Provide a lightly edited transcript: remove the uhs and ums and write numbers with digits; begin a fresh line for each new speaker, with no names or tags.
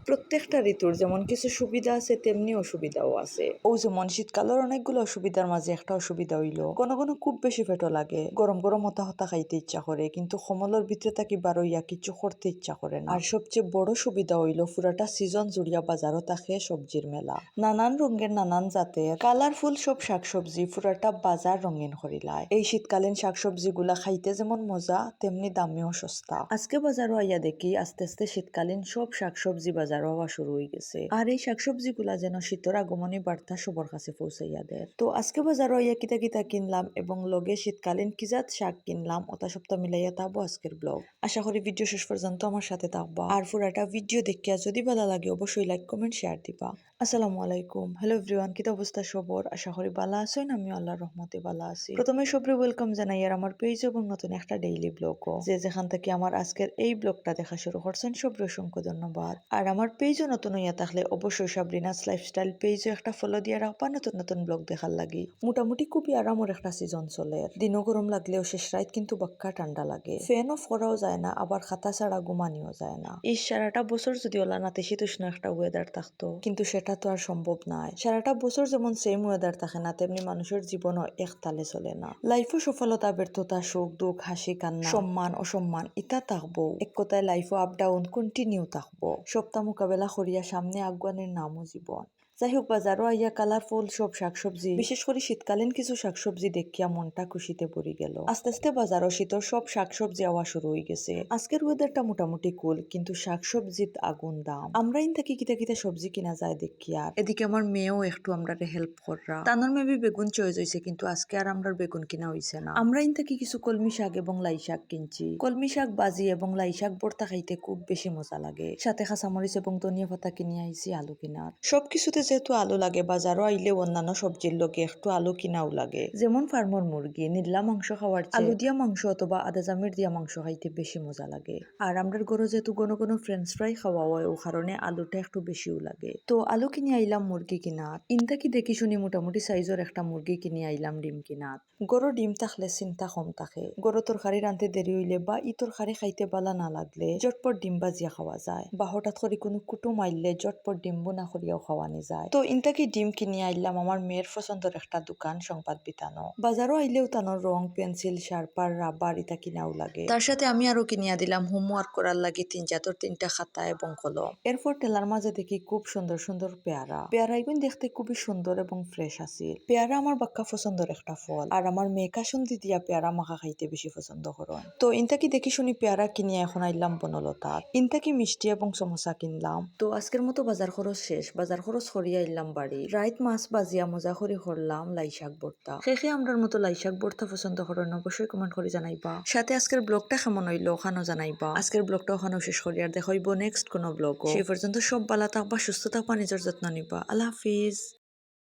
প্রত্যেকটা ঋতুর যেমন কিছু সুবিধা আছে তেমনি অসুবিধাও আছে। ও যেমন শীতকালের অনেকগুলো অসুবিধার মাঝে একটা অসুবিধা হইলো কোনো কোনো খুব বেশি পেটো লাগে, গরম গরম হতা হতা খাইতে ইচ্ছা করে, কিন্তু সমলের ভিতরে থাকি বারইয়া কিছু করতে ইচ্ছা করে না। আর সবচেয়ে বড় সুবিধা হইলো পুরাটা সিজন জুড়িয়া বাজারও থাকে সবজির মেলা, নানান রঙের নানান জাতের কালারফুল সব শাকসবজি পুরাটা বাজার রঙিন করিলায়। এই শীতকালীন শাকসবজি গুলা খাইতে যেমন মজা তেমনি দামেও সস্তা। আজকে বাজারও আইয়া দেখি আস্তে আস্তে শীতকালীন সব শাকসবজি বাজার হওয়া শুরু হয়ে গেছে। আর এই শাকসবজি গুলা যেন শীতের আগমনী বার্তা সবার কাছে পৌঁছাইয়া দেয়। তো আজকে বাজারও আইয়া কিতা কিতা কিনলাম এবং লগে শীতকালীন কি জাত শাক কিনলাম ওটা সপ্তাহ মিলাইয়া থাকবো আজকের ব্লগ। আশা করি ভিডিও শেষ পর্যন্ত আমার সাথে থাকবা। আর পুরাটা ভিডিও দেখিয়া যদি ভালো লাগে অবশ্যই লাইক কমেন্ট শেয়ার দিবা। আসসালামু আলাইকুম, হ্যালো এভরিওয়ান, কিতা অবস্থা সবর? আশা করি ভালো আছেন, আমি আল্লাহর রহমতে ভালো আছি। প্রথমে সবরে ওয়েলকাম জানাই আর আমার পেজ এবং নতুন একটা ডেইলি ব্লগ যে যেখান থেকে আমার আজকের এই ব্লগটা দেখা শুরু করছেন সবরে অসংখ্য ধন্যবাদ। আর আমার পেজও নতুন হইয়া থাকলে অবশ্যই সাবরিনাস লাইফস্টাইল পেজও একটা ফলো দিয়ে রাখবা নতুন নতুন ব্লগ দেখার লাগি। মোটামুটি খুবই আরামের একটা সিজন চলে, দিনও গরম লাগলেও শেষ রাত কিন্তু বাক্কা ঠান্ডা লাগে, ফ্যান অফ করাও যায় না আবার খাতা ছাড়া ঘুমানিও যায় না। এই সারাটা বছর যদি ওলা নাতিশীতোষ্ণ একটা ওয়েদার থাকতো, কিন্তু সেটা তো আর সম্ভব নয়। সারাটা বছর যেমন সেম ওয়েদার থাকে না তেমনি মানুষের জীবনও এক তালে চলে না। লাইফও সফলতা ব্যর্থতা সুখ দুঃখ হাসি কান্না সম্মান অসম্মান ইটা থাকবো, এক কথায় লাইফও আপ ডাউন কন্টিনিউ থাকবো। সপ্তাহ মোকাবেলা করিয়া সামনে আগুয়ানের নামও জীবন। যাই হোক বাজারও আইয়া কালারফুল সব শাকসবজি, বিশেষ করে শীতকালীন কিছু শাকসবজি দেখিয়া মনটা খুশিতে ভরে গেল। আস্তে আস্তে বাজারও শীতের সব শাকসবজি আওয়া শুরু হয়ে গেছে। আজকের ওয়েদারটা মোটামুটি কুল, কিন্তু শাকসবজিত আগুন দাম। আমরা ইন থেকে কিতা কিতা সবজি কিনা যায় দেখি। আর এদিকে আমার মেয়েও একটু আমরা হেল্প কররা, তানোর মেবি বেগুন চয়েস হয়েছে, কিন্তু আজকে আর আমরা বেগুন কিনা হয়েছে না। আমরা ইন থেকে কিছু কলমি শাক এবং লাই শাক কিনছি। কলমি শাক বাজি এবং লাই শাক ভর্তা খাইতে খুব বেশি মজা লাগে। সাথে কাঁচামরিচ এবং ধনিয়া পাতা কিনে আইছি আলু কিনার। সবকিছুতে যেহেতু আলু লাগে বাজারও আইলে অন্যান্য সবজির লগে একটু আলু কিনাও লাগে। যেমন ফার্মর মুরগি নিরলা মাংস খাওয়ার আলু দিয়া মাংস অথবা আদা জামির দিয়া মাংস খাইতে বেশি মজা লাগে। আর আমরার ঘরে যেহেতু কোনো ফ্রেঞ্চ ফ্রাই খাওয়া হয় ও কারণে আলুটা একটু বেশিও লাগে। তো আলু কিনে আইলাম মুরগি কিনাত। ইনতা কি দেখি শুনি মোটামুটি সাইজের একটা মুরগি কিনে আইলাম ডিম কিনাত। গরো ডিম থাকলে চিন্তা কম থাকে। গরো তরকারি রানতে দেরি হইলে বা ই তরকারি খাইতে বালা না লাগলে জটপট ডিম বাজিয়া খাওয়া যায়, বা হঠাৎ করে কোনো কুটুম আইলে জটপট ডিম বোনা করিয়াও খাওয়ানি যায়। তো ইনতাকি ডিম কিনে আইলাম আমার মেয়ের পছন্দের একটা দোকান সংবাদ বিতানো। বাজারও আইলেও তানোর রং পেন্সিল শার্পার রাবার ইতা কিনাও লাগে। তার সাথে আমি আরো কিনিয়া দিলাম হোমওয়ার্ক করার লাগে তিনটা খাতা এবং কলম। এরপর টেলার মাঝে দেখি খুব সুন্দর সুন্দর পেয়ারা। পেয়ারাগুন দেখতে খুবই সুন্দর এবং ফ্রেশ আছিল। পেয়ারা আমার বাক্কা পছন্দের একটা ফল, আর আমার মেয়ে কাসুন্দি দিয়া পেয়ারা মাখা খাইতে বেশি পছন্দ করেন। তো ইনতাকি দেখি শুনি পেয়ারা কিনিয়া এখন আইলাম বনলতার। ইনতাকি মিষ্টি এবং সমোসা কিনলাম। তো আজকের মতো বাজার খরচ শেষ, বাজার খরচ করিয়া আইলাম বাড়ি। রাইত মাছ বাজিয়া মজা করে করলাম লাই শাক ভর্তা। শেষে আমরার মতো লাই শাক ভর্তা পছন্দ করেন অবশ্যই কমেন্ট করে জানাইবা। সাথে আজকের ব্লগটা কেমন হইলো ওখানেও জানাইবা। আজকের ব্লগটা ওখানেও শেষ করি, আর দেখাইব নেক্সট কোনো ব্লগ। সেই পর্যন্ত সব ভালো থাকবা, সুস্থ থাকবা, নিজের যত্ন নিবা। আল্লাহ হাফিজ।